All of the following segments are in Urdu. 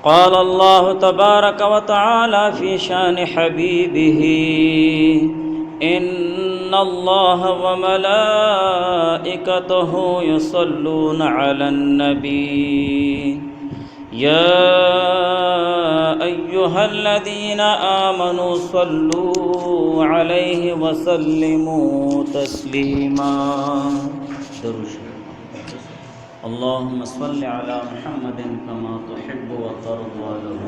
قال الله تبارك وتعالى في شان حبيبه إن الله وملائكته يصلون على النبي يا أيها الذين آمنوا صلوا عليه وسلموا تسليما. اللهم صل على محمد كما تحب وترضى له.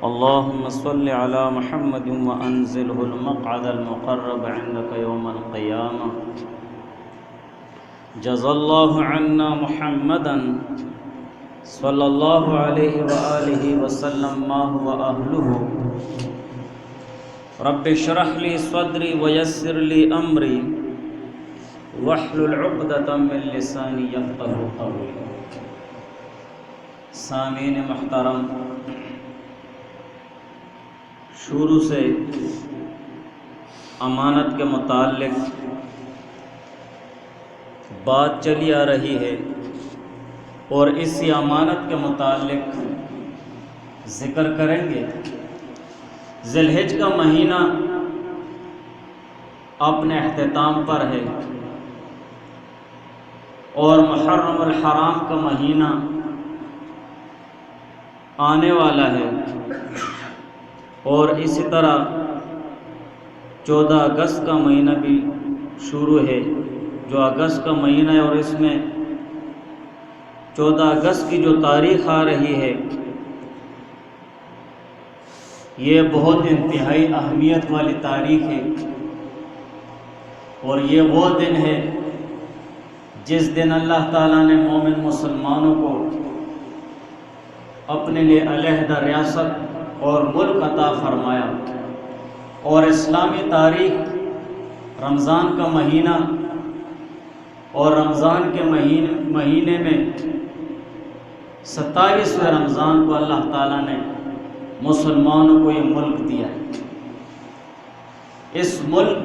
اللهم صل على محمد وأنزله المقعد المقرب عندك يوم القيامة. جزا الله عنا محمدا صلى الله عليه وآله وسلم ما هو أهله. رب اشرح لي صدري ويسر لي أمري واحلل عقدة من لساني يفقهوا قولي. سامعین محترم، شروع سے امانت کے متعلق بات چلی آ رہی ہے اور اسی امانت کے متعلق ذکر کریں گے. ذی الحج کا مہینہ اپنے اختتام پر ہے اور محرم الحرام کا مہینہ آنے والا ہے، اور اسی طرح 14 اگست کا مہینہ بھی شروع ہے جو اگست کا مہینہ ہے، اور اس میں 14 اگست کی جو تاریخ آ رہی ہے یہ بہت انتہائی اہمیت والی تاریخ ہے، اور یہ وہ دن ہے جس دن اللہ تعالیٰ نے مومن مسلمانوں کو اپنے لیے علیحدہ ریاست اور ملک عطا فرمایا. اور اسلامی تاریخ رمضان کا مہینہ اور رمضان کے مہینے میں 27ویں رمضان کو اللہ تعالیٰ نے مسلمانوں کو یہ ملک دیا. اس ملک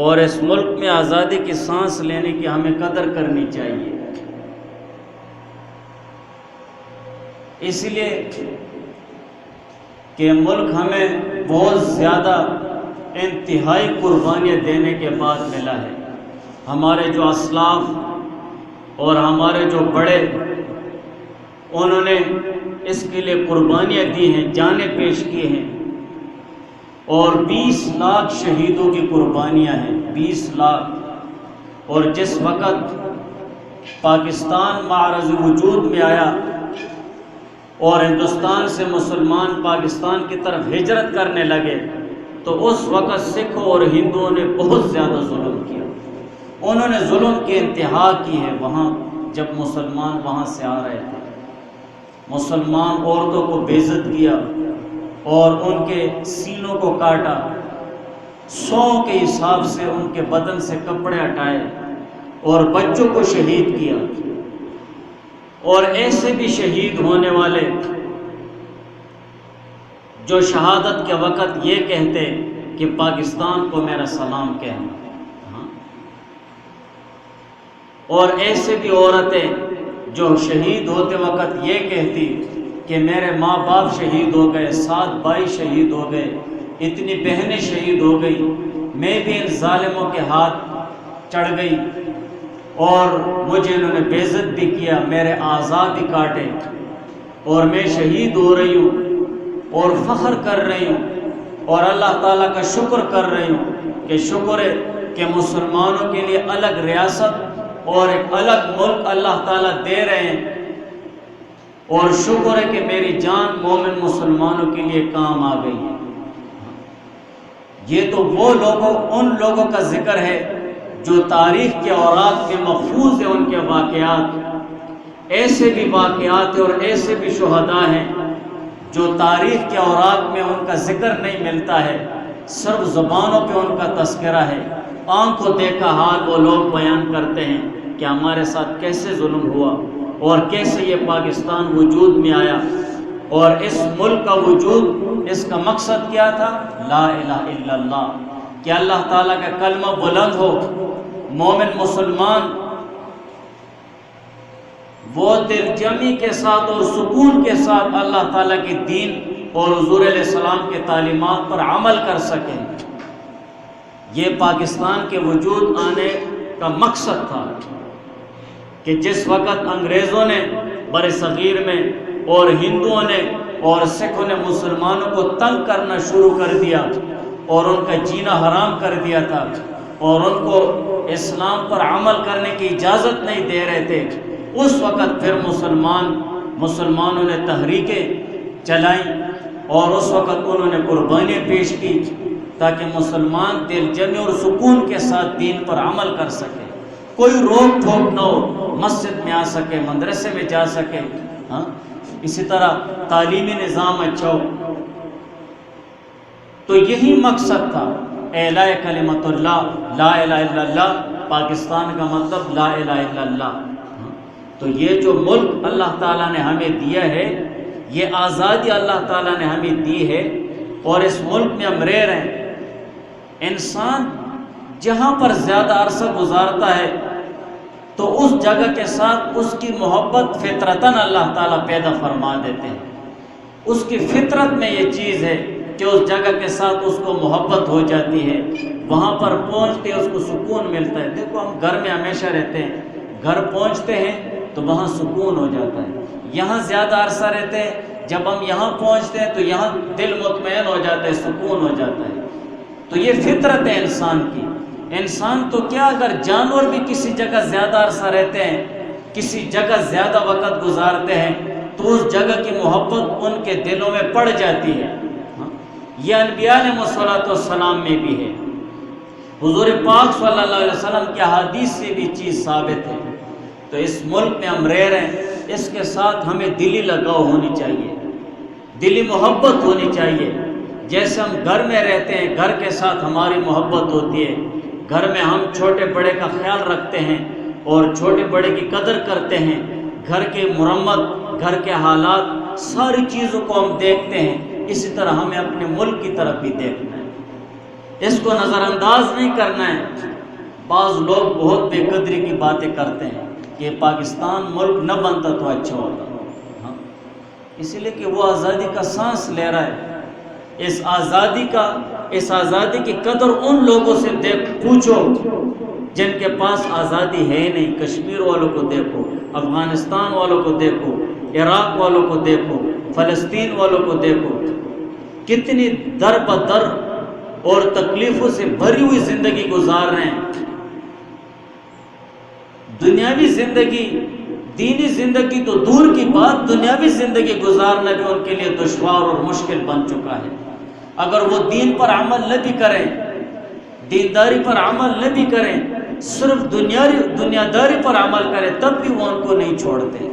اور اس ملک میں آزادی کی سانس لینے کی ہمیں قدر کرنی چاہیے. اس لیے کہ ملک ہمیں بہت زیادہ انتہائی قربانیاں دینے کے بعد ملا ہے. ہمارے جو اسلاف اور ہمارے جو بڑے انہوں نے اس کے لیے قربانیاں دی ہیں، جانیں پیش کی ہیں، اور 20 لاکھ شہیدوں کی قربانیاں ہیں. 20 لاکھ. اور جس وقت پاکستان معرض وجود میں آیا اور ہندوستان سے مسلمان پاکستان کی طرف ہجرت کرنے لگے تو اس وقت سکھوں اور ہندوؤں نے بہت زیادہ ظلم کیا. انہوں نے ظلم کی انتہا کی ہے وہاں جب مسلمان وہاں سے آ رہے تھے. مسلمان عورتوں کو بے عزت کیا اور ان کے سینوں کو کاٹا، 100 کے حساب سے ان کے بدن سے کپڑے ہٹائے اور بچوں کو شہید کیا. اور ایسے بھی شہید ہونے والے جو شہادت کے وقت یہ کہتے کہ پاکستان کو میرا سلام کہنا. اور ایسے بھی عورتیں جو شہید ہوتے وقت یہ کہتی کہ میرے ماں باپ شہید ہو گئے، 7 بھائی شہید ہو گئے، اتنی بہنیں شہید ہو گئی، میں بھی ان ظالموں کے ہاتھ چڑھ گئی اور مجھے انہوں نے بے عزت بھی کیا، میرے اعضاء بھی کاٹے، اور میں شہید ہو رہی ہوں اور فخر کر رہی ہوں اور اللہ تعالیٰ کا شکر کر رہی ہوں کہ شکر ہے کہ مسلمانوں کے لیے الگ ریاست اور ایک الگ ملک اللہ تعالیٰ دے رہے ہیں، اور شکر ہے کہ میری جان مومن مسلمانوں کے لیے کام آ گئی ہے. یہ تو وہ لوگوں ان لوگوں کا ذکر ہے جو تاریخ کے اوراق میں محفوظ ہیں ان کے واقعات. ایسے بھی واقعات ہیں اور ایسے بھی شہداء ہیں جو تاریخ کے اوراق میں ان کا ذکر نہیں ملتا ہے، صرف زبانوں پہ ان کا تذکرہ ہے. آنکھوں دیکھا حال وہ لوگ بیان کرتے ہیں کہ ہمارے ساتھ کیسے ظلم ہوا اور کیسے یہ پاکستان وجود میں آیا. اور اس ملک کا وجود، اس کا مقصد کیا تھا؟ لا الہ الا اللہ، کہ اللہ تعالیٰ کا کلمہ بلند ہو، مومن مسلمان وہ دل جمی کے ساتھ اور سکون کے ساتھ اللہ تعالیٰ کے دین اور حضور علیہ السلام کے تعلیمات پر عمل کر سکیں۔ یہ پاکستان کے وجود آنے کا مقصد تھا کہ جس وقت انگریزوں نے بر صغیر میں اور ہندوؤں نے اور سکھوں نے مسلمانوں کو تنگ کرنا شروع کر دیا اور ان کا جینا حرام کر دیا تھا اور ان کو اسلام پر عمل کرنے کی اجازت نہیں دے رہے تھے، اس وقت پھر مسلمانوں نے تحریکیں چلائیں اور اس وقت انہوں نے قربانیاں پیش کی تاکہ مسلمان دل جمی اور سکون کے ساتھ دین پر عمل کر سکے، کوئی روک ٹھوک نہ ہو، مسجد میں آ سکے، مدرسے میں جا سکے، اسی طرح تعلیمی نظام اچھا ہو۔ تو یہی مقصد تھا اعلاء کلمت اللہ، لا الہ الا اللہ۔ پاکستان کا مطلب لا الہ الا اللہ۔ تو یہ جو ملک اللہ تعالیٰ نے ہمیں دیا ہے، یہ آزادی اللہ تعالیٰ نے ہمیں دی ہے اور اس ملک میں ہم رہ رہے ہیں۔ انسان جہاں پر زیادہ عرصہ گزارتا ہے تو اس جگہ کے ساتھ اس کی محبت فطرتاً اللہ تعالیٰ پیدا فرما دیتے ہیں۔ اس کی فطرت میں یہ چیز ہے کہ اس جگہ کے ساتھ اس کو محبت ہو جاتی ہے، وہاں پر پہنچتے اس کو سکون ملتا ہے۔ دیکھو ہم گھر میں ہمیشہ رہتے ہیں، گھر پہنچتے ہیں تو وہاں سکون ہو جاتا ہے، یہاں زیادہ عرصہ رہتے ہیں، جب ہم یہاں پہنچتے ہیں تو یہاں دل مطمئن ہو جاتا ہے، سکون ہو جاتا ہے۔ تو یہ فطرت ہے انسان کی۔ انسان تو کیا، اگر جانور بھی کسی جگہ زیادہ عرصہ رہتے ہیں، کسی جگہ زیادہ وقت گزارتے ہیں تو اس جگہ کی محبت ان کے دلوں میں پڑ جاتی ہے۔ یہ انبیاء علیہ الصلوۃ والسلام میں بھی ہے، حضور پاک صلی اللہ علیہ وسلم کی حدیث سے بھی چیز ثابت ہے۔ تو اس ملک میں ہم رہ رہے ہیں، اس کے ساتھ ہمیں دلی لگاؤ ہونی چاہیے، دلی محبت ہونی چاہیے۔ جیسے ہم گھر میں رہتے ہیں، گھر کے ساتھ ہماری محبت ہوتی ہے، گھر میں ہم چھوٹے بڑے کا خیال رکھتے ہیں اور چھوٹے بڑے کی قدر کرتے ہیں، گھر کی مرمت، گھر کے حالات، ساری چیزوں کو ہم دیکھتے ہیں۔ اسی طرح ہمیں اپنے ملک کی طرف بھی دیکھنا ہے، اس کو نظر انداز نہیں کرنا ہے۔ بعض لوگ بہت بے قدری کی باتیں کرتے ہیں کہ پاکستان ملک نہ بنتا تو اچھا ہوتا، اسی لیے کہ وہ آزادی کا سانس لے رہا ہے۔ اس آزادی کی قدر ان لوگوں سے پوچھو جن کے پاس آزادی ہے نہیں۔ کشمیر والوں کو دیکھو، افغانستان والوں کو دیکھو، عراق والوں کو دیکھو، فلسطین والوں کو دیکھو، کتنی در بدر اور تکلیفوں سے بھری ہوئی زندگی گزار رہے ہیں۔ دنیاوی زندگی، دینی زندگی تو دور کی بات، دنیاوی زندگی گزارنا بھی ان کے لیے دشوار اور مشکل بن چکا ہے۔ اگر وہ دین پر عمل نہ بھی کریں، دینداری پر عمل نہ بھی کریں، صرف دنیاداری پر عمل کریں، تب بھی وہ ان کو نہیں چھوڑتے۔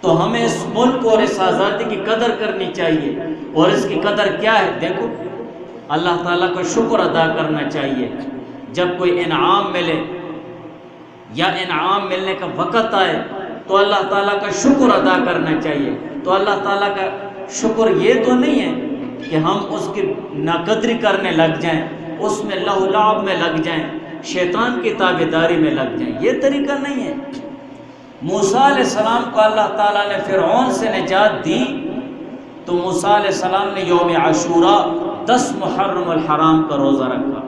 تو ہمیں اس ملک اور اس آزادی کی قدر کرنی چاہیے، اور اس کی قدر کیا ہے؟ دیکھو اللہ تعالیٰ کا شکر ادا کرنا چاہیے۔ جب کوئی انعام ملے یا انعام ملنے کا وقت آئے تو اللہ تعالیٰ کا شکر ادا کرنا چاہیے۔ تو اللہ تعالیٰ کا شکر یہ تو نہیں ہے کہ ہم اس کی ناقدری کرنے لگ جائیں، اس میں لہو لعب میں لگ جائیں، شیطان کی تابعداری میں لگ جائیں، یہ طریقہ نہیں ہے۔ موسیٰ علیہ السلام کو اللہ تعالیٰ نے فرعون سے نجات دی تو موسیٰ علیہ السلام نے یوم عاشوراء 10 محرم الحرام کا روزہ رکھا،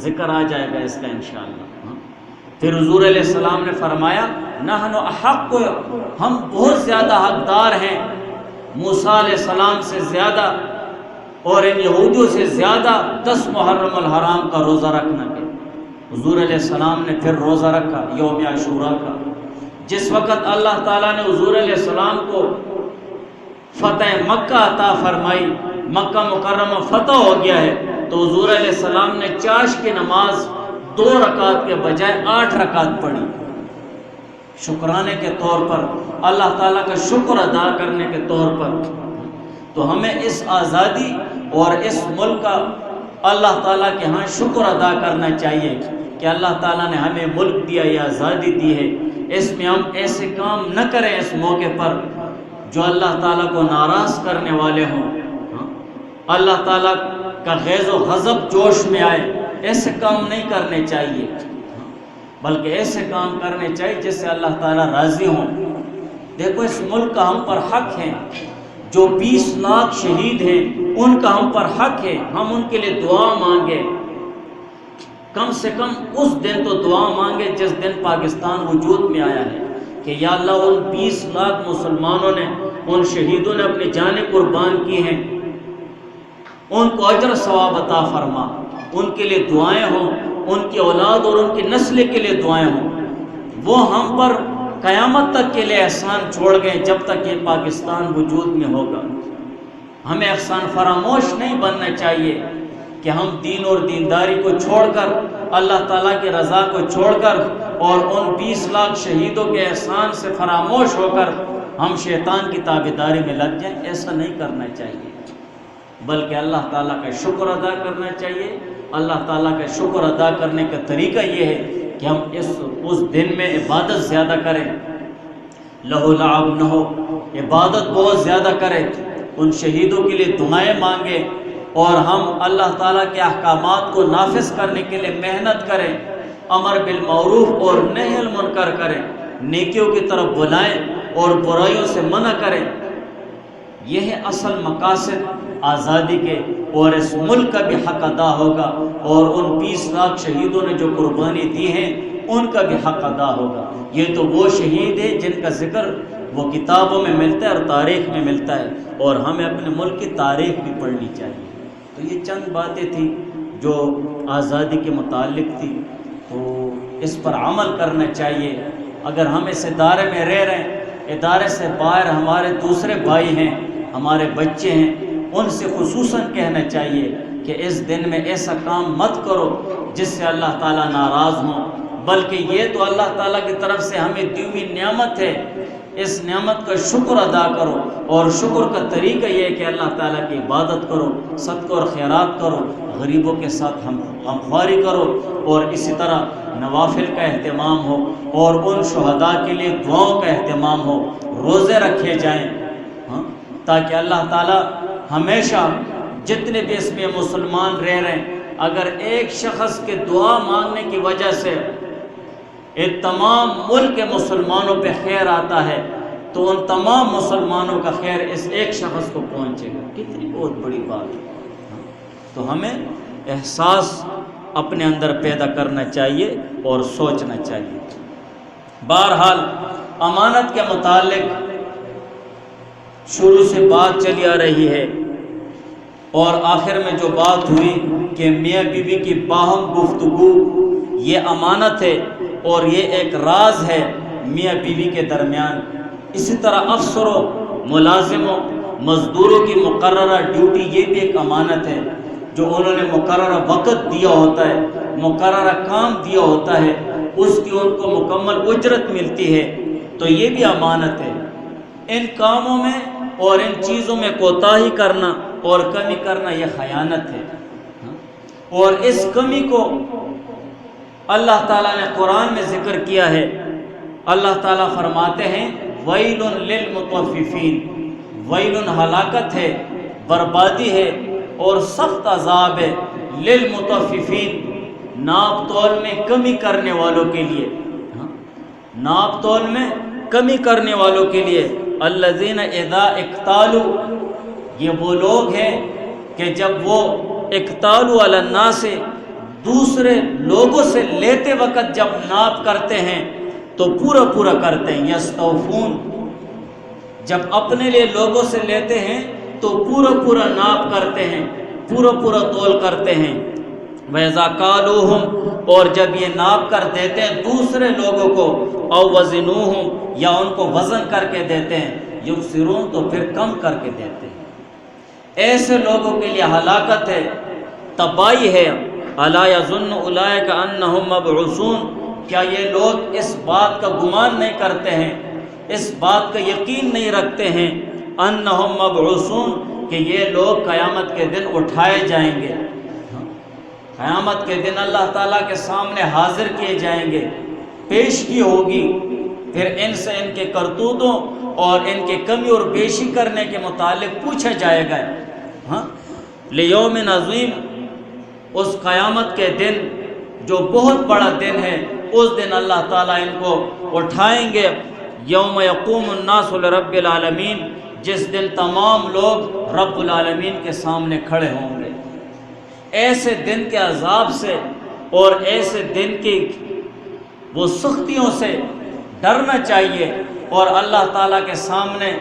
ذکر آ جائے گا اس کا انشاءاللہ۔ پھر حضور علیہ السلام نے فرمایا نحن احق، ہم بہت زیادہ حقدار ہیں موسیٰ علیہ السلام سے زیادہ اور ان یہودیوں سے زیادہ 10 محرم الحرام کا روزہ رکھنا کے۔ حضور علیہ السلام نے پھر روزہ رکھا یوم عاشوراء کا۔ جس وقت اللہ تعالیٰ نے حضور علیہ السلام کو فتح مکہ عطا فرمائی، مکہ مکرمہ فتح ہو گیا ہے، تو حضور علیہ السلام نے چاش کی نماز 2 رکعت کے بجائے 8 رکعت پڑھی، شکرانے کے طور پر، اللہ تعالیٰ کا شکر ادا کرنے کے طور پر۔ تو ہمیں اس آزادی اور اس ملک کا اللہ تعالیٰ کے ہاں شکر ادا کرنا چاہیے کہ اللہ تعالیٰ نے ہمیں ملک دیا، یہ آزادی دی ہے۔ اس میں ہم ایسے کام نہ کریں اس موقع پر جو اللہ تعالیٰ کو ناراض کرنے والے ہوں، اللہ تعالیٰ کا غیظ و غضب جوش میں آئے، ایسے کام نہیں کرنے چاہیے۔ بلکہ ایسے کام کرنے چاہیے جس سے اللہ تعالیٰ راضی ہوں۔ دیکھو اس ملک کا ہم پر حق ہے، جو 20 لاکھ شہید ہیں ان کا ہم پر حق ہے، ہم ان کے لیے دعا مانگے، کم سے کم اس دن تو دعا مانگے جس دن پاکستان وجود میں آیا ہے کہ یا اللہ ان 20 لاکھ مسلمانوں نے، ان شہیدوں نے اپنی جانیں قربان کی ہیں، ان کو اجر ثواب عطا فرما، ان کے لیے دعائیں ہوں، ان کی اولاد اور ان کی نسل کے لیے دعائیں ہوں۔ وہ ہم پر قیامت تک کے لیے احسان چھوڑ گئے جب تک یہ پاکستان وجود میں ہوگا۔ ہمیں احسان فراموش نہیں بننا چاہیے کہ ہم دین اور دینداری کو چھوڑ کر، اللہ تعالیٰ کی رضا کو چھوڑ کر اور ان 20 لاکھ شہیدوں کے احسان سے فراموش ہو کر ہم شیطان کی تابعداری میں لگ جائیں۔ ایسا نہیں کرنا چاہیے، بلکہ اللہ تعالیٰ کا شکر ادا کرنا چاہیے۔ اللہ تعالیٰ کا شکر ادا کرنے کا طریقہ یہ ہے کہ ہم اس دن میں عبادت زیادہ کریں، لہو لعب نہ ہو، عبادت بہت زیادہ کریں، ان شہیدوں کے لیے دعائیں مانگیں، اور ہم اللہ تعالیٰ کے احکامات کو نافذ کرنے کے لیے محنت کریں، امر بالمعروف اور نہی عن المنکر کریں، نیکیوں کی طرف بلائیں اور برائیوں سے منع کریں۔ یہ ہے اصل مقاصد آزادی کے، اور اس ملک کا بھی حق ادا ہوگا، اور ان 20 لاکھ شہیدوں نے جو قربانی دی ہیں ان کا بھی حق ادا ہوگا۔ یہ تو وہ شہید ہیں جن کا ذکر وہ کتابوں میں ملتا ہے اور تاریخ میں ملتا ہے، اور ہمیں اپنے ملک کی تاریخ بھی پڑھنی چاہیے۔ تو یہ چند باتیں تھیں جو آزادی کے متعلق تھی، تو اس پر عمل کرنا چاہیے۔ اگر ہم اس ادارے میں رہ رہے ہیں، ادارے سے باہر ہمارے دوسرے بھائی ہیں، ہمارے بچے ہیں، ان سے خصوصاً کہنا چاہیے کہ اس دن میں ایسا کام مت کرو جس سے اللہ تعالیٰ ناراض ہوں، بلکہ یہ تو اللہ تعالیٰ کی طرف سے ہمیں دی ہوئی نعمت ہے، اس نعمت کا شکر ادا کرو، اور شکر کا طریقہ یہ ہے کہ اللہ تعالیٰ کی عبادت کرو، صدقہ اور خیرات کرو، غریبوں کے ساتھ ہمخواری کرو، اور اسی طرح نوافل کا اہتمام ہو، اور ان شہداء کے لیے دعاؤں کا اہتمام ہو، روزے رکھے جائیں، تاکہ اللہ تعالیٰ ہمیشہ جتنے بھی اس میں مسلمان رہ رہے ہیں، اگر ایک شخص کے دعا مانگنے کی وجہ سے ایک تمام ملک کے مسلمانوں پہ خیر آتا ہے تو ان تمام مسلمانوں کا خیر اس ایک شخص کو پہنچے گا۔ کتنی بہت بڑی بات ہے۔ تو ہمیں احساس اپنے اندر پیدا کرنا چاہیے اور سوچنا چاہیے۔ بہرحال امانت کے متعلق شروع سے بات چلی آ رہی ہے، اور آخر میں جو بات ہوئی کہ میاں بیوی کی باہم گفتگو یہ امانت ہے، اور یہ ایک راز ہے میاں بیوی کے درمیان۔ اسی طرح افسروں، ملازموں، مزدوروں کی مقررہ ڈیوٹی یہ بھی ایک امانت ہے، جو انہوں نے مقررہ وقت دیا ہوتا ہے، مقررہ کام دیا ہوتا ہے، اس کی ان کو مکمل اجرت ملتی ہے، تو یہ بھی امانت ہے۔ ان کاموں میں اور ان چیزوں میں کوتاہی کرنا اور کمی کرنا یہ خیانت ہے، اور اس کمی کو اللہ تعالیٰ نے قرآن میں ذکر کیا ہے۔ اللہ تعالیٰ فرماتے ہیں ویل للمطففین، ویل ہلاکت ہے، بربادی ہے اور سخت عذاب ہے، للمطففین ناپ تول میں کمی کرنے والوں کے لیے، ناپ تول میں کمی کرنے والوں کے لیے۔ الذین اذا اکتالوا، یہ وہ لوگ ہیں کہ جب وہ اکتالوا علی الناس، دوسرے لوگوں سے لیتے وقت جب ناپ کرتے ہیں تو پورا پورا کرتے ہیں۔ یستوفون، جب اپنے لیے لوگوں سے لیتے ہیں تو پورا پورا ناپ کرتے ہیں، پورا پورا تول کرتے ہیں۔ وَإِذَا كَالُوهُمْ، اور جب یہ ناپ کر دیتے ہیں دوسرے لوگوں کو، او وزنوہم، یا ان کو وزن کر کے دیتے ہیں، یخسرون، تو پھر کم کر کے دیتے ہیں۔ ایسے لوگوں کے لیے ہلاکت ہے، تباہی ہے۔ الا یظن اولئک انہم مبعوثون، کیا یہ لوگ اس بات کا گمان نہیں کرتے ہیں، اس بات کا یقین نہیں رکھتے ہیں، انہم مبعوثون، کہ یہ لوگ قیامت کے دن اٹھائے جائیں گے، قیامت کے دن اللہ تعالیٰ کے سامنے حاضر کیے جائیں گے، پیشگی ہوگی، پھر ان سے ان کے کرتوتوں اور ان کے کمی اور بیشی کرنے کے متعلق پوچھا جائے گا۔ لیوم عظیم، اس قیامت کے دن جو بہت بڑا دن ہے، اس دن اللہ تعالیٰ ان کو اٹھائیں گے، یوم یقوم الناس لرب العالمین، جس دن تمام لوگ رب العالمین کے سامنے کھڑے ہوں گے۔ ایسے دن کے عذاب سے اور ایسے دن کی وہ سختیوں سے ڈرنا چاہیے، اور اللہ تعالیٰ کے سامنے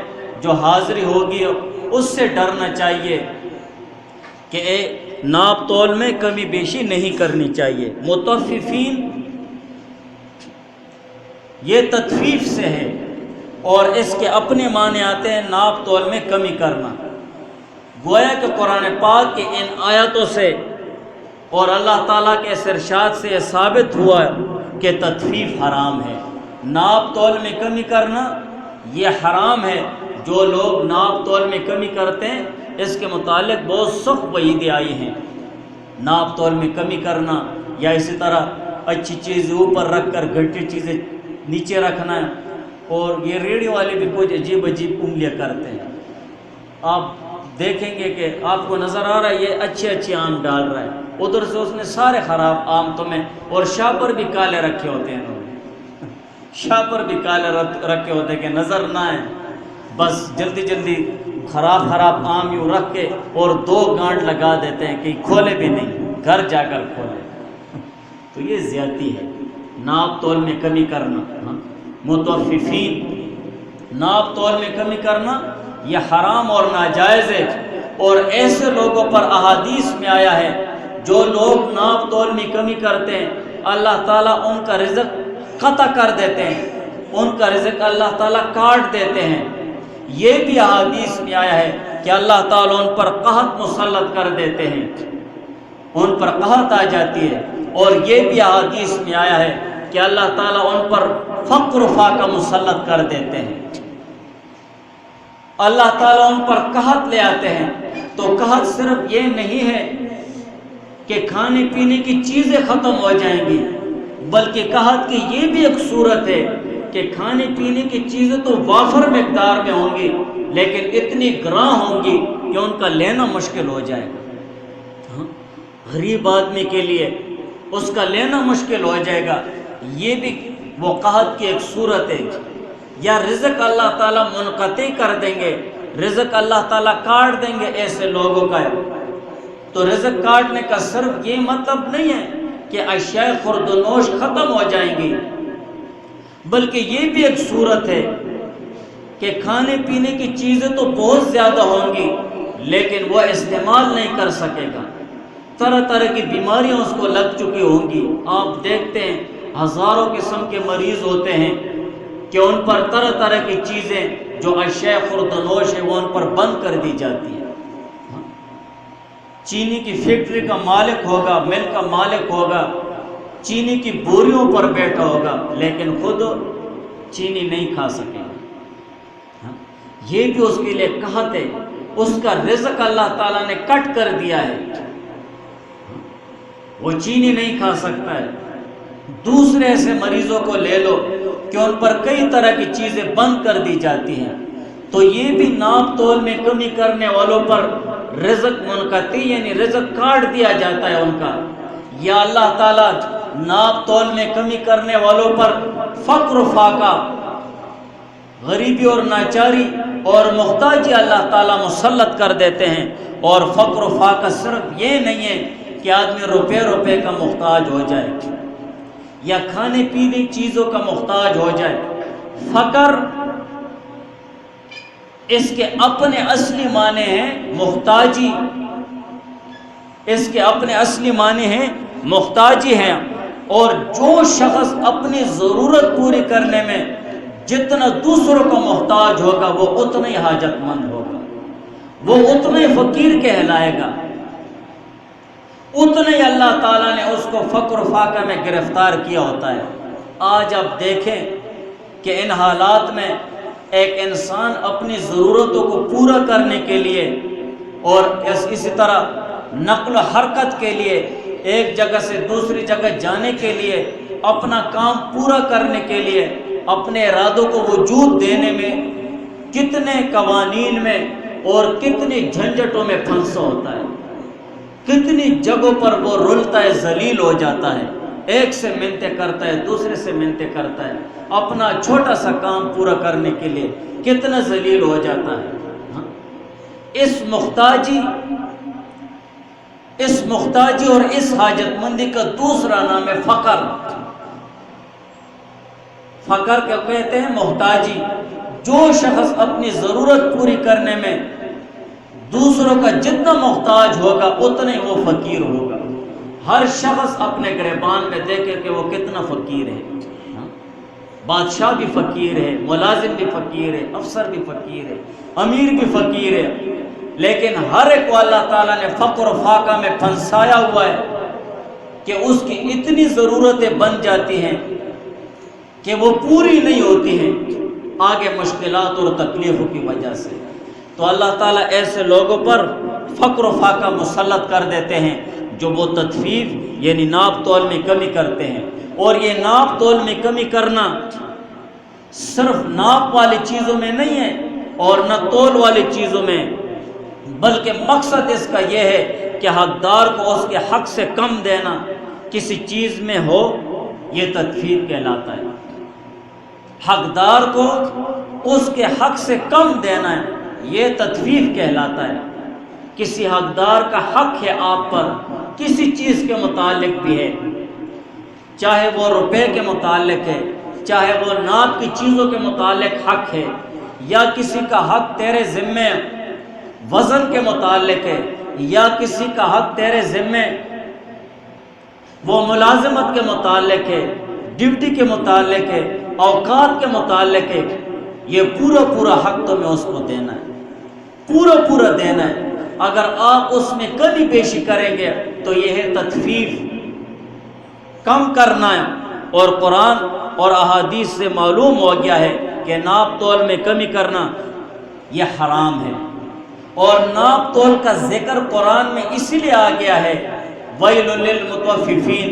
جو حاضری ہوگی اس سے ڈرنا چاہیے کہ ناپ تول میں کمی بیشی نہیں کرنی چاہیے۔ مطففین یہ تطفیف سے ہے، اور اس کے اپنے معنی آتے ہیں ناپ تول میں کمی کرنا۔ گویا کہ قرآن پاک کے ان آیاتوں سے اور اللہ تعالیٰ کے اس ارشاد سے یہ ثابت ہوا کہ تطفیف حرام ہے، ناپ تول میں کمی کرنا یہ حرام ہے۔ جو لوگ ناپ تول میں کمی کرتے ہیں اس کے متعلق بہت سخت وعیدیں آئی ہیں۔ ناپ تول میں کمی کرنا، یا اسی طرح اچھی چیزیں اوپر رکھ کر گھٹی چیزیں نیچے رکھنا ہے، اور یہ ریڑھی والے بھی کچھ عجیب عجیب انگلیاں کرتے ہیں۔ آپ دیکھیں گے کہ آپ کو نظر آ رہا ہے یہ اچھے آم ڈال رہا ہے، ادھر سے اس نے سارے خراب آم تمہیں، اور شاہ پر بھی کالے رکھے ہوتے ہیں انہوں نے، شاہ پر بھی کالے رکھے ہوتے ہیں کہ نظر نہ آئے، بس جلدی خراب آم یوں رکھ کے اور 2 گانٹ لگا دیتے ہیں کہ کھولے بھی نہیں، گھر جا کر کھولے۔ تو یہ زیادتی ہے، ناپ تول میں کمی کرنا۔ مطففین، ناپ تول میں کمی کرنا یہ حرام اور ناجائز ہے، اور ایسے لوگوں پر احادیث میں آیا ہے جو لوگ ناپ تول میں کمی کرتے ہیں اللہ تعالیٰ ان کا رزق قطع کر دیتے ہیں، ان کا رزق اللہ تعالیٰ کاٹ دیتے ہیں۔ یہ بھی احادیث میں آیا ہے کہ اللہ تعالیٰ ان پر قحط مسلط کر دیتے ہیں، ان پر قحط آ جاتی ہے۔ اور یہ بھی احادیث میں آیا ہے کہ اللہ تعالیٰ ان پر فقر و فاقہ مسلط کر دیتے ہیں۔ اللہ تعالیٰ ان پر قحط لے آتے ہیں، تو قحط صرف یہ نہیں ہے کہ کھانے پینے کی چیزیں ختم ہو جائیں گی، بلکہ قحط کی یہ بھی ایک صورت ہے کہ کھانے پینے کی چیزیں تو وافر مقدار میں ہوں گی، لیکن اتنی گراں ہوں گی کہ ان کا لینا مشکل ہو جائے گا۔ غریب آدمی کے لیے اس کا لینا مشکل ہو جائے گا، یہ بھی وہ قحط کی ایک صورت ہے۔ یا رزق اللہ تعالیٰ منقطع کر دیں گے، رزق اللہ تعالیٰ کاٹ دیں گے ایسے لوگوں کا۔ تو رزق کاٹنے کا صرف یہ مطلب نہیں ہے کہ اشیاء خورد و نوش ختم ہو جائیں گی، بلکہ یہ بھی ایک صورت ہے کہ کھانے پینے کی چیزیں تو بہت زیادہ ہوں گی لیکن وہ استعمال نہیں کر سکے گا، طرح کی بیماریاں اس کو لگ چکی ہوں گی۔ آپ دیکھتے ہیں ہزاروں قسم کے مریض ہوتے ہیں کہ ان پر طرح کی چیزیں جو اشیاء خورد و نوش ہے وہ ان پر بند کر دی جاتی ہیں۔ چینی کی فیکٹری کا مالک ہوگا، مل کا مالک ہوگا، چینی کی بوریوں پر بیٹھا ہوگا، لیکن خود چینی نہیں کھا سکے گا۔ یہ بھی اس کے لیے قحط ہے، اس کا رزق اللہ تعالیٰ نے کٹ کر دیا ہے، وہ چینی نہیں کھا سکتا ہے۔ دوسرے ایسے مریضوں کو لے لو کہ ان پر کئی طرح کی چیزیں بند کر دی جاتی ہیں، تو یہ بھی ناپ تول میں کمی کرنے والوں پر رزق منقطع یعنی رزق کاٹ دیا جاتا ہے ان کا۔ یا اللہ تعالیٰ ناپ تول میں کمی کرنے والوں پر فقر و فاقہ، غریبی اور ناچاری اور محتاجی اللہ تعالیٰ مسلط کر دیتے ہیں۔ اور فقر و فاقہ صرف یہ نہیں ہے کہ آدمی روپے کا محتاج ہو جائے یا کھانے پینے چیزوں کا محتاج ہو جائے۔ فقر اس کے اپنے اصلی معنی ہیں محتاجی، اس کے اپنے اصلی معنی ہیں محتاجی ہیں۔ اور جو شخص اپنی ضرورت پوری کرنے میں جتنا دوسروں کو محتاج ہوگا وہ اتنا ہی حاجت مند ہوگا، وہ اتنا ہی فقیر کہلائے گا، اتنا ہی اللہ تعالیٰ نے اس کو فقر و فاقہ میں گرفتار کیا ہوتا ہے۔ آج آپ دیکھیں کہ ان حالات میں ایک انسان اپنی ضرورتوں کو پورا کرنے کے لیے اور اسی طرح نقل و حرکت کے لیے، ایک جگہ سے دوسری جگہ جانے کے لیے، اپنا کام پورا کرنے کے لیے، اپنے ارادوں کو وجود دینے میں کتنے قوانین میں اور کتنی جھنجھٹوں میں پھنسا ہوتا ہے، کتنی جگہوں پر وہ رلتا ہے، ذلیل ہو جاتا ہے۔ ایک سے منتیں کرتا ہے، دوسرے سے منتیں کرتا ہے، اپنا چھوٹا سا کام پورا کرنے کے لیے کتنا ذلیل ہو جاتا ہے۔ اس محتاجی اور اس حاجت مندی کا دوسرا نام ہے فقر۔ فقر کیا کہتے ہیں؟ محتاجی۔ جو شخص اپنی ضرورت پوری کرنے میں دوسروں کا جتنا محتاج ہوگا اتنا ہی وہ فقیر ہوگا۔ ہر شخص اپنے گریبان میں دیکھے کہ وہ کتنا فقیر ہے۔ بادشاہ بھی فقیر ہے، ملازم بھی فقیر ہے، افسر بھی فقیر ہے، امیر بھی فقیر ہے، لیکن ہر ایک کو اللہ تعالیٰ نے فقر و فاقہ میں پھنسایا ہوا ہے کہ اس کی اتنی ضرورتیں بن جاتی ہیں کہ وہ پوری نہیں ہوتی ہیں آگے مشکلات اور تکلیفوں کی وجہ سے۔ تو اللہ تعالیٰ ایسے لوگوں پر فقر و فاقہ مسلط کر دیتے ہیں جو وہ تطفیف یعنی ناپ تول میں کمی کرتے ہیں۔ اور یہ ناپ تول میں کمی کرنا صرف ناپ والی چیزوں میں نہیں ہے اور نہ تول والی چیزوں میں، بلکہ مقصد اس کا یہ ہے کہ حقدار کو اس کے حق سے کم دینا کسی چیز میں ہو، یہ تطفیف کہلاتا ہے۔ حقدار کو اس کے حق سے کم دینا ہے، یہ تطفیف کہلاتا ہے۔ کسی حقدار کا حق ہے آپ پر، کسی چیز کے متعلق بھی ہے، چاہے وہ روپے کے متعلق ہے، چاہے وہ ناپ کی چیزوں کے متعلق حق ہے، یا کسی کا حق تیرے ذمے وزن کے متعلق ہے، یا کسی کا حق تیرے ذمے وہ ملازمت کے متعلق ہے، ڈیوٹی کے متعلق ہے، اوقات کے متعلق ہے، یہ پورا حق تمہیں اس کو دینا ہے، پورا دینا ہے۔ اگر آپ اس میں کمی بیشی کریں گے تو یہ ہے تطفیف، کم کرنا ہے۔ اور قرآن اور احادیث سے معلوم ہو گیا ہے کہ ناپ تول میں کمی کرنا یہ حرام ہے۔ اور ناپ تول کا ذکر قرآن میں اس لیے آ گیا ہے، ویل للمطففین،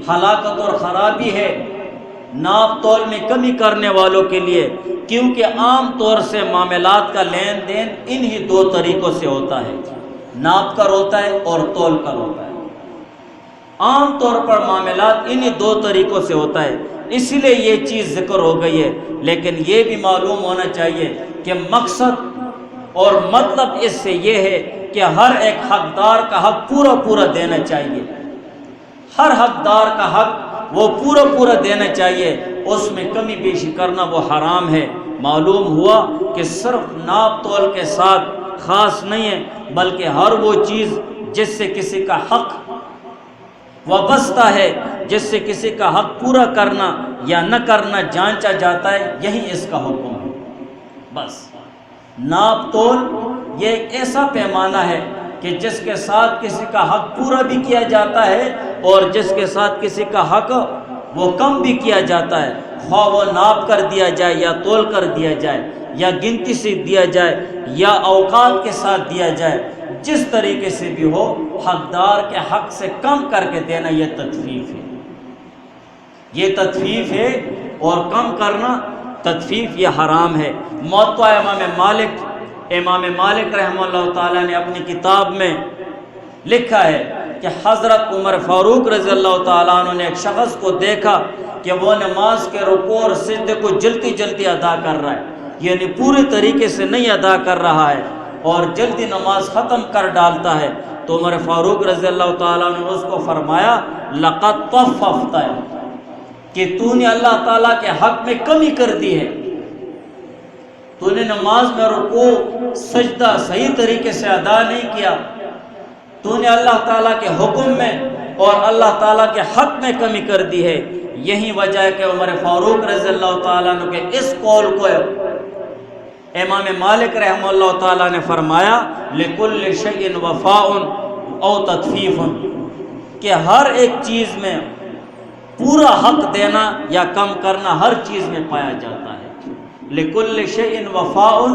ہلاکت اور خرابی ہے ناپ تول میں کمی کرنے والوں کے لیے، کیونکہ عام طور سے معاملات کا لین دین انہی دو طریقوں سے ہوتا ہے، ناپ کر ہوتا ہے اور تول کر ہوتا ہے۔ عام طور پر معاملات انہی دو طریقوں سے ہوتا ہے، اسی لیے یہ چیز ذکر ہو گئی ہے۔ لیکن یہ بھی معلوم ہونا چاہیے کہ مقصد اور مطلب اس سے یہ ہے کہ ہر ایک حقدار کا حق پورا دینا چاہیے، ہر حقدار کا حق وہ پورا دینا چاہیے، اس میں کمی بیشی کرنا وہ حرام ہے۔ معلوم ہوا کہ صرف ناپ تول کے ساتھ خاص نہیں ہے، بلکہ ہر وہ چیز جس سے کسی کا حق وابستہ ہے، جس سے کسی کا حق پورا کرنا یا نہ کرنا جانچا جاتا ہے، یہی اس کا حکم ہے۔ بس ناپ تول یہ ایک ایسا پیمانہ ہے کہ جس کے ساتھ کسی کا حق پورا بھی کیا جاتا ہے اور جس کے ساتھ کسی کا حق وہ کم بھی کیا جاتا ہے، خواہ وہ ناپ کر دیا جائے یا تول کر دیا جائے یا گنتی سے دیا جائے یا اوقات کے ساتھ دیا جائے، جس طریقے سے بھی ہو، حقدار کے حق سے کم کر کے دینا یہ تطفیف ہے، یہ تطفیف ہے۔ اور کم کرنا تطفیف یہ حرام ہے۔ موطا امام مالک رحمہ اللہ تعالیٰ نے اپنی کتاب میں لکھا ہے کہ حضرت عمر فاروق رضی اللہ تعالیٰ عنہ نے ایک شخص کو دیکھا کہ وہ نماز کے رکوع اور سجدے کو جلدی ادا کر رہا ہے، یعنی پورے طریقے سے نہیں ادا کر رہا ہے اور جلدی نماز ختم کر ڈالتا ہے۔ تو عمر فاروق رضی اللہ تعالیٰ عنہ نے اس کو فرمایا، لقد طففت، کہ تو نے اللہ تعالیٰ کے حق میں کمی کر دی ہے، تو نے نماز میں رکوع سجدہ صحیح طریقے سے ادا نہیں کیا، تو نے اللہ تعالیٰ کے حکم میں اور اللہ تعالیٰ کے حق میں کمی کر دی ہے۔ یہی وجہ ہے کہ عمر فاروق رضی اللہ تعالیٰ عنہ کے اس قول کو امام مالک رحمہ اللہ تعالیٰ نے فرمایا، لِكُلِّ شَيْءٍ وَفَاءٌ اَوْ تَطْفِيفٌ، کہ ہر ایک چیز میں پورا حق دینا یا کم کرنا ہر چیز میں پایا جاتا ہے۔ لِكُلِّ شَيْءٍ وَفَاءٌ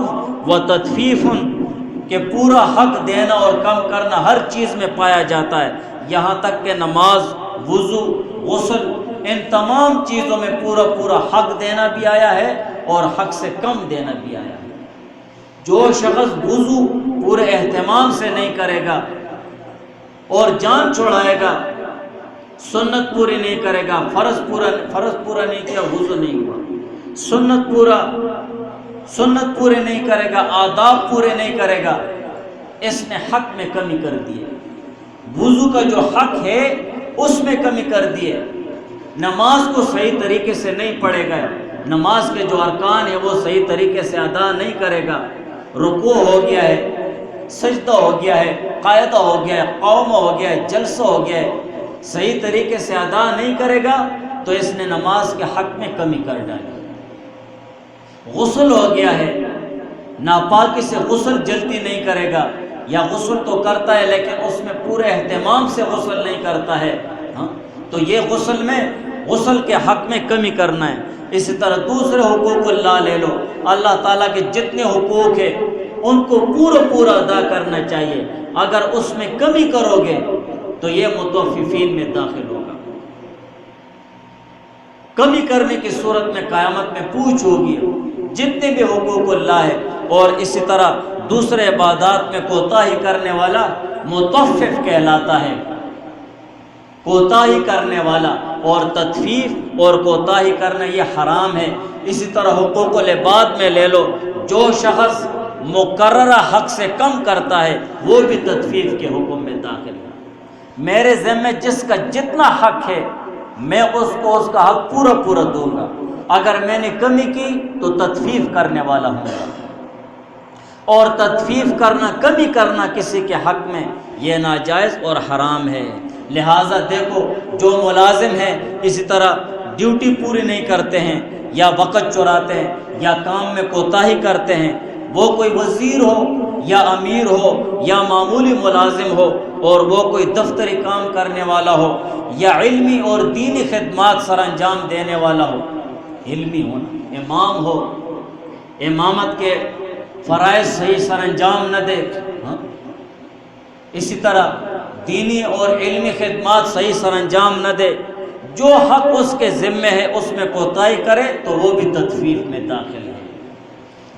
وَتَطْفِيفٌ، کہ پورا حق دینا اور کم کرنا ہر چیز میں پایا جاتا ہے، یہاں تک کہ نماز، وضو، غسل، ان تمام چیزوں میں پورا حق دینا بھی آیا ہے اور حق سے کم دینا بھی آیا ہے۔ جو شخص وضو پورے اہتمام سے نہیں کرے گا اور جان چھوڑائے گا سنت پوری نہیں کرے گا، فرض پورا نہیں کیا، وضو نہیں ہوا، سنت پورے نہیں کرے گا، آداب پورے نہیں کرے گا، اس نے حق میں کمی کر دی ہے۔ وضو کا جو حق ہے اس میں کمی کر دی ہے، نماز کو صحیح طریقے سے نہیں پڑھے گا، نماز کے جو ارکان ہیں وہ صحیح طریقے سے ادا نہیں کرے گا، رکوع ہو گیا ہے، سجدہ ہو گیا ہے، قاعدہ ہو گیا ہے، قوم ہو گیا ہے، جلسہ ہو گیا ہے، صحیح طریقے سے ادا نہیں کرے گا تو اس نے نماز کے حق میں کمی کر ڈالی۔ غسل ہو گیا ہے، ناپاکی سے غسل جلدی نہیں کرے گا، یا غسل تو کرتا ہے لیکن اس میں پورے اہتمام سے غسل نہیں کرتا ہے، تو یہ غسل کے حق میں کمی کرنا ہے۔ اسی طرح دوسرے حقوق اللہ لے لو، اللہ تعالیٰ کے جتنے حقوق ہیں ان کو پورا ادا کرنا چاہیے، اگر اس میں کمی کرو گے تو یہ متوففین میں داخل ہوگا۔ کمی کرنے کی صورت میں قیامت میں پوچھ ہوگی جتنے بھی حقوق اللہ ہے، اور اسی طرح دوسرے عبادات میں کوتاہی کرنے والا متوفف کہلاتا ہے، کوتاہی کرنے والا، اور تطفیف اور کوتاہی کرنا یہ حرام ہے۔ اسی طرح حقوق العباد میں لے لو، جو شخص مقررہ حق سے کم کرتا ہے وہ بھی تطفیف کے حکم میں داخل ہے۔ میرے ذمہ جس کا جتنا حق ہے میں اس کو اس کا حق پورا دوں گا، اگر میں نے کمی کی تو تطفیف کرنے والا ہوں گا، اور تطفیف کرنا، کمی کرنا کسی کے حق میں یہ ناجائز اور حرام ہے۔ لہٰذا دیکھو، جو ملازم ہیں اسی طرح ڈیوٹی پوری نہیں کرتے ہیں، یا وقت چراتے ہیں، یا کام میں کوتاہی کرتے ہیں، وہ کوئی وزیر ہو یا امیر ہو یا معمولی ملازم ہو، اور وہ کوئی دفتری کام کرنے والا ہو یا علمی اور دینی خدمات سر انجام دینے والا ہو، علمی ہونا، امام ہو، امامت کے فرائض صحیح سر انجام نہ دے، اسی طرح دینی اور علمی خدمات صحیح سر انجام نہ دے، جو حق اس کے ذمہ ہے اس میں کوتاہی کرے تو وہ بھی تطفیف میں داخل ہے۔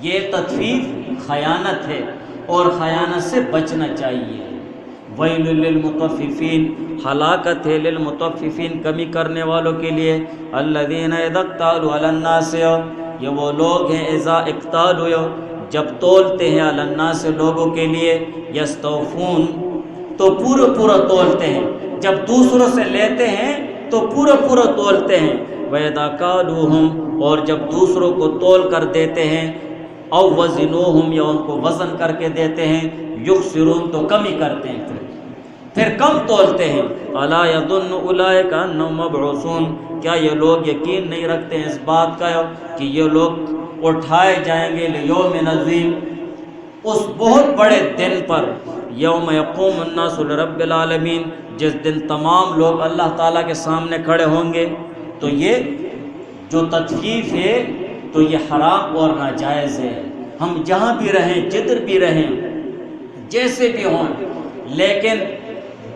یہ تطفیف خیانت ہے، اور خیانت سے بچنا چاہیے۔ ویل للمطففین، ہلاکت ہے للمطففین، کمی کرنے والوں کے لیے، الذین اذا اکتالوا علی الناس، یہ وہ لوگ ہیں اذا اکتالوا، جب تولتے ہیں، علی الناس، لوگوں کے لیے، یستوفون، تو پورا تولتے ہیں، جب دوسروں سے لیتے ہیں تو پورا تولتے ہیں، وَإِذَا كَالُوهُمْ، اور جب دوسروں کو تول کر دیتے ہیں، او وزنوہم، یا ان کو وزن کر کے دیتے ہیں، یخسرون، تو کمی کرتے ہیں، پھر کم تولتے ہیں۔ الا یظن اولئک انہم مبعوثون، کیا یہ لوگ یقین نہیں رکھتے ہیں اس بات کا کہ یہ لوگ اٹھائے جائیں گے لیوم عظیم، اس بہت بڑے دن پر، یوم یقوم الناس لرب العالمین، جس دن تمام لوگ اللہ تعالیٰ کے سامنے کھڑے ہوں گے۔ تو یہ جو تطفیف ہے تو یہ حرام اور ناجائز ہے۔ ہم جہاں بھی رہیں، جدھر بھی رہیں، جیسے بھی ہوں، لیکن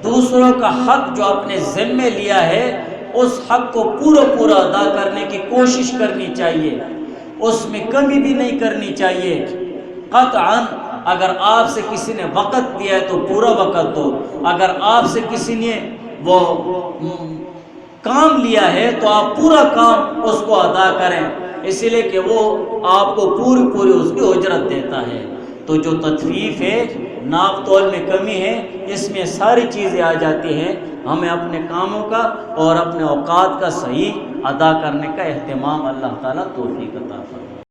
دوسروں کا حق جو اپنے ذمے لیا ہے اس حق کو پورا ادا کرنے کی کوشش کرنی چاہیے، اس میں کمی بھی نہیں کرنی چاہیے۔ قطعاً اگر آپ سے کسی نے وقت دیا ہے تو پورا وقت دو، اگر آپ سے کسی نے وہ کام لیا ہے تو آپ پورا کام اس کو ادا کریں، اسی لیے کہ وہ آپ کو پوری اس کی اجرت دیتا ہے۔ تو جو تطفیف ہے، ناپ تول میں کمی ہے، اس میں ساری چیزیں آ جاتی ہیں۔ ہمیں اپنے کاموں کا اور اپنے اوقات کا صحیح ادا کرنے کا اہتمام اللہ تعالیٰ توفیق عطا فرمائے۔